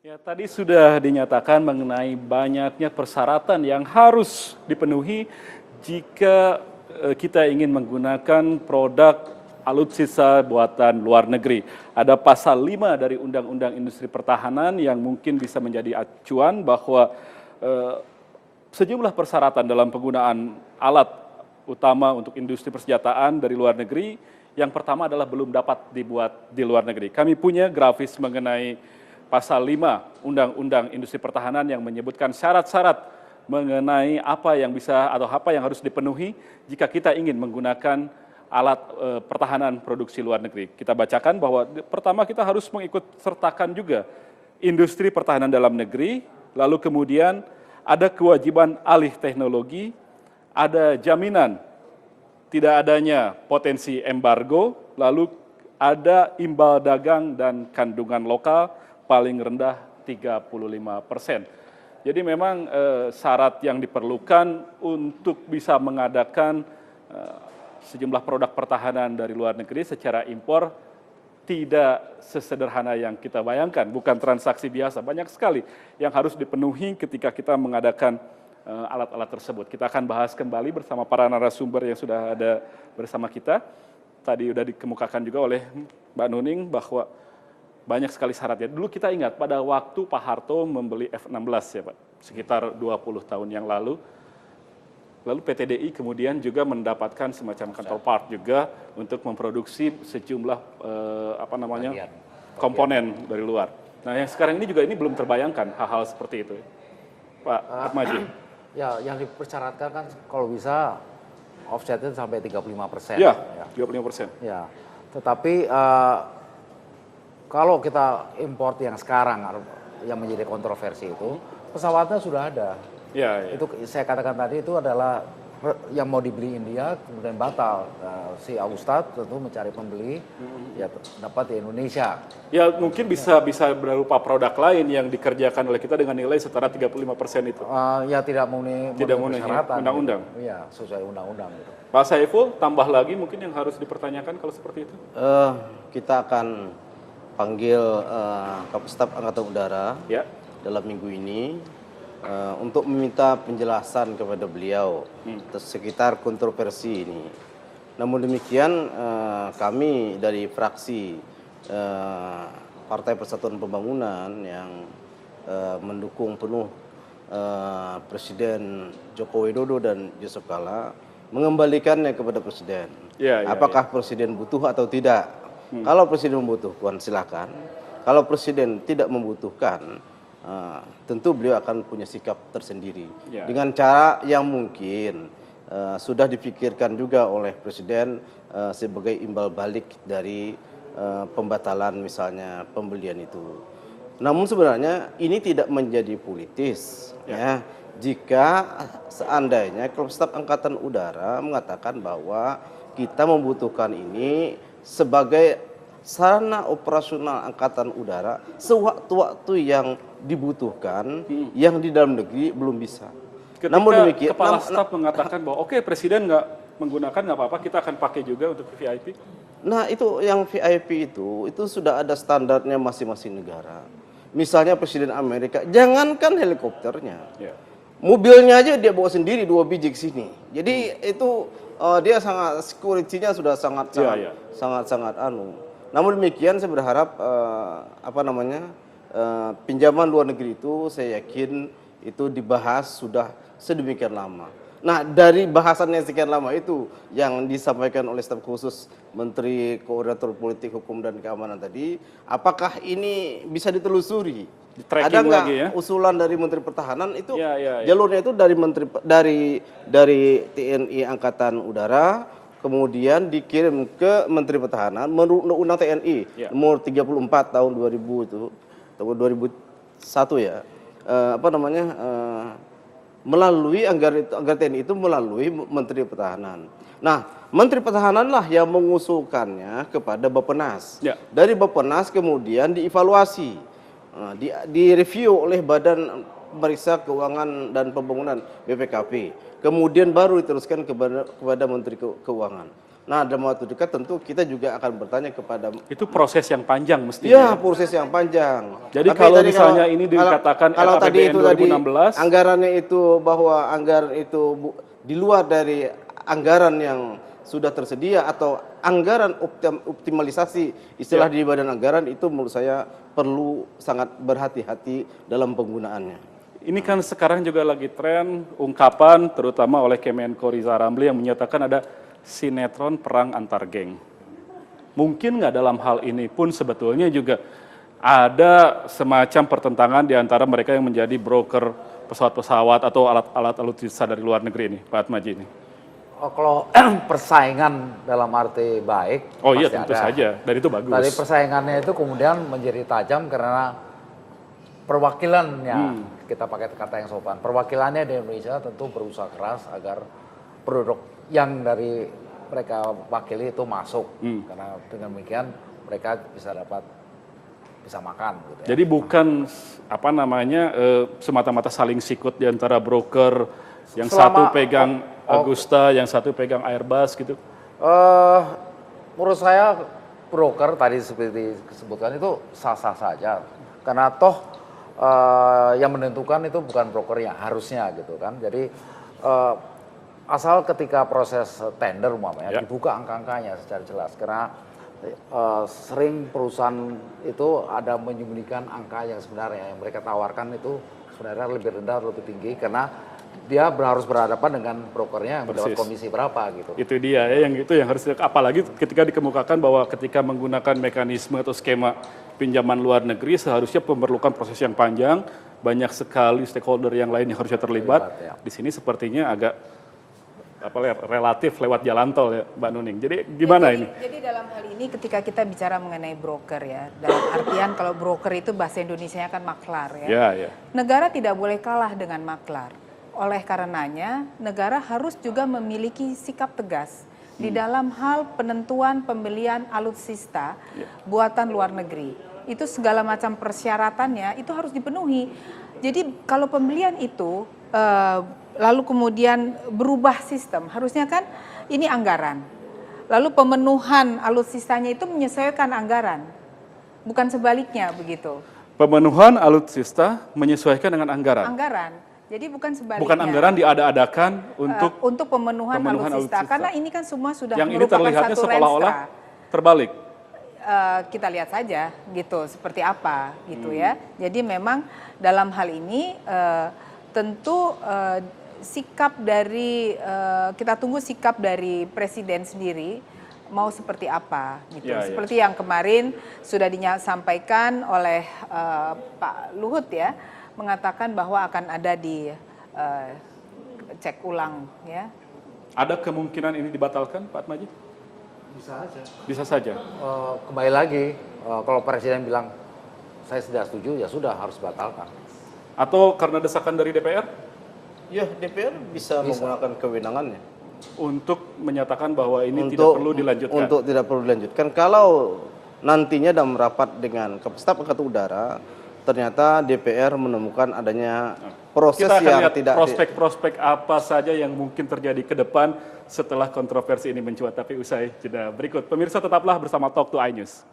Ya, tadi sudah dinyatakan mengenai banyaknya persyaratan yang harus dipenuhi jika kita ingin menggunakan produk alutsista buatan luar negeri. Ada pasal 5 dari Undang-Undang Industri Pertahanan yang mungkin bisa menjadi acuan bahwa eh, sejumlah persyaratan dalam penggunaan alat utama untuk industri persenjataan dari luar negeri. Yang pertama adalah belum dapat dibuat di luar negeri. Kami punya grafis mengenai pasal 5 Undang-Undang Industri Pertahanan yang menyebutkan syarat-syarat mengenai apa yang bisa atau apa yang harus dipenuhi jika kita ingin menggunakan alat pertahanan produksi luar negeri. Kita bacakan bahwa pertama kita harus mengikut sertakan juga industri pertahanan dalam negeri, lalu kemudian ada kewajiban alih teknologi, ada jaminan tidak adanya potensi embargo, lalu ada imbal dagang dan kandungan lokal paling rendah 35%. Jadi memang syarat yang diperlukan untuk bisa mengadakan sejumlah produk pertahanan dari luar negeri secara impor tidak sesederhana yang kita bayangkan, bukan transaksi biasa. Banyak sekali yang harus dipenuhi ketika kita mengadakan alat-alat tersebut. Kita akan bahas kembali bersama para narasumber yang sudah ada bersama kita. Tadi sudah dikemukakan juga oleh Mbak Nuning bahwa banyak sekali syaratnya. Dulu kita ingat pada waktu Pak Harto membeli F-16 ya Pak, sekitar 20 tahun yang lalu. Lalu PTDI kemudian juga mendapatkan semacam kantor part juga untuk memproduksi sejumlah komponen dari luar. Nah yang sekarang ini juga ini belum terbayangkan hal-hal seperti itu. Pak Atmaji. Ya, yang dipersyaratkan kan kalau bisa offsetnya sampai 35%. Ya, 35%. Ya, tetapi kalau kita import yang sekarang yang menjadi kontroversi itu, pesawatnya sudah ada. Ya, ya. Itu saya katakan tadi itu adalah yang mau dibeli India kemudian batal. Si Ustadz tentu mencari pembeli, ya dapat di Indonesia. Ya mungkin bisa berupa produk lain yang dikerjakan oleh kita dengan nilai setara 35% itu. Ya tidak memenuhi persyaratan. Undang-undang. Iya, sesuai undang-undang gitu. Pak Saiful, tambah lagi mungkin yang harus dipertanyakan kalau seperti itu. Kita akan panggil Kapustaf Angkatan Udara Ya. dalam minggu ini untuk meminta penjelasan kepada beliau sekitar kontroversi ini. Namun demikian kami dari fraksi Partai Persatuan Pembangunan yang mendukung penuh Presiden Joko Widodo dan Yusuf Kala mengembalikannya kepada Presiden. Apakah Presiden butuh atau tidak? Kalau Presiden membutuhkan silakan. Kalau Presiden tidak membutuhkan, tentu beliau akan punya sikap tersendiri dengan cara yang mungkin sudah dipikirkan juga oleh Presiden sebagai imbal balik dari pembatalan misalnya pembelian itu. Namun sebenarnya ini tidak menjadi politis ya jika seandainya Staf Angkatan Udara mengatakan bahwa kita membutuhkan ini sebagai sarana operasional Angkatan Udara sewaktu-waktu yang dibutuhkan yang di dalam negeri belum bisa. Ketika namun demikian, kepala staf mengatakan bahwa oke, Presiden nggak menggunakan nggak apa-apa, kita akan pakai juga untuk VIP. Nah itu yang VIP itu sudah ada standarnya masing-masing negara. Misalnya Presiden Amerika, jangankan helikopternya, mobilnya aja dia bawa sendiri 2 biji ke sini. Jadi itu dia sangat security-nya sudah sangat Namun demikian saya berharap pinjaman luar negeri itu saya yakin itu dibahas sudah sedemikian lama. Nah dari bahasan yang sekian lama itu yang disampaikan oleh staf khusus Menteri Koordinator Politik Hukum dan Keamanan tadi, apakah ini bisa ditelusuri? Ada nggak usulan dari Menteri Pertahanan itu jalurnya itu dari TNI Angkatan Udara, kemudian dikirim ke Menteri Pertahanan menurut Undang-Undang TNI nomor 34 tahun 2000 itu tahun 2001 ya. Melalui anggaran TNI itu melalui Menteri Pertahanan. Nah, Menteri Pertahananlah yang mengusulkannya kepada Bappenas. Dari Bappenas kemudian dievaluasi, direview oleh Badan Periksa Keuangan dan Pembangunan BPKP. Kemudian baru diteruskan kepada Menteri Keuangan. Nah, dalam waktu dekat tentu kita juga akan bertanya kepada Itu proses yang panjang mestinya. ya proses yang panjang. Jadi Tapi kalau tadi misalnya ini dikatakan kalau tadi RAPBN itu tadi 2016, anggarannya itu bahwa anggaran itu di luar dari anggaran yang sudah tersedia atau anggaran optimalisasi istilah di badan anggaran, itu menurut saya perlu sangat berhati-hati dalam penggunaannya. ini kan sekarang juga lagi tren ungkapan terutama oleh Kemenko Rizal Ramli yang menyatakan ada sinetron perang antar geng. Mungkin nggak dalam hal ini pun sebetulnya juga ada semacam pertentangan di antara mereka yang menjadi broker pesawat-pesawat atau alat-alat alutsista dari luar negeri ini, Pak Atmaji ini. Kalau persaingan dalam arti baik, Oh iya pasti tentu ada. saja, dan itu bagus. Tadi persaingannya itu kemudian menjadi tajam karena perwakilannya, kita pakai kata yang sopan, perwakilannya di Indonesia tentu berusaha keras agar produk yang dari mereka wakili itu masuk, karena dengan demikian mereka bisa makan. Gitu ya. Jadi bukan apa namanya semata-mata saling sikut di antara broker yang satu pegang Agusta, yang satu pegang Airbus gitu. Menurut saya broker tadi seperti disebutkan itu sah-sah saja, karena toh yang menentukan itu bukan brokernya harusnya gitu kan. Jadi asal ketika proses tender umpamanya dibuka angka-angkanya secara jelas, karena sering perusahaan itu ada menyembunyikan angka yang sebenarnya yang mereka tawarkan itu sebenarnya lebih rendah, lebih tinggi, karena dia harus berhadapan dengan brokernya yang mendapat komisi berapa gitu. Itu dia ya, yang harus, apalagi ketika dikemukakan bahwa ketika menggunakan mekanisme atau skema pinjaman luar negeri seharusnya memerlukan proses yang panjang, banyak sekali stakeholder yang lain yang harusnya terlibat. Ya. Di sini sepertinya agak relatif lewat jalan tol ya, Mbak Nuning. Jadi gimana ini? Jadi dalam hal ini ketika kita bicara mengenai broker ya, dalam artian kalau broker itu bahasa Indonesianya kan maklar ya. Ya. Negara tidak boleh kalah dengan maklar. Oleh karenanya, negara harus juga memiliki sikap tegas di dalam hal penentuan pembelian alutsista buatan luar negeri. Itu segala macam persyaratannya itu harus dipenuhi. Jadi kalau pembelian itu lalu kemudian berubah sistem, harusnya kan ini anggaran. Lalu pemenuhan alutsistanya itu menyesuaikan anggaran, bukan sebaliknya begitu. Pemenuhan alutsista menyesuaikan dengan anggaran. Anggaran. Jadi bukan sebaliknya. Bukan anggaran diada-adakan untuk pemenuhan alutsista. Karena ini kan semua sudah yang ini merupakan terlihatnya satu seolah-olah terbalik. Kita lihat saja gitu seperti apa gitu ya. Jadi memang dalam hal ini tentu sikap dari kita tunggu sikap dari presiden sendiri mau seperti apa gitu. Seperti yang kemarin sudah disampaikan oleh Pak Luhut ya, mengatakan bahwa akan ada di cek ulang ya. Ada kemungkinan ini dibatalkan, Pak Atmaji? Bisa aja. Bisa saja. Kembali lagi, kalau presiden bilang saya tidak setuju, ya sudah harus batalkan. Atau karena desakan dari DPR? Ya, DPR bisa menggunakan kewenangannya untuk menyatakan bahwa ini tidak perlu dilanjutkan. Untuk tidak perlu dilanjutkan. Kalau nantinya dalam rapat dengan Staf Angkatan Udara, ternyata DPR menemukan adanya proses kita akan yang lihat tidak prospek-prospek apa saja yang mungkin terjadi ke depan setelah kontroversi ini mencuat. Tapi usai jeda berikut. Pemirsa tetaplah bersama Talk to iNews.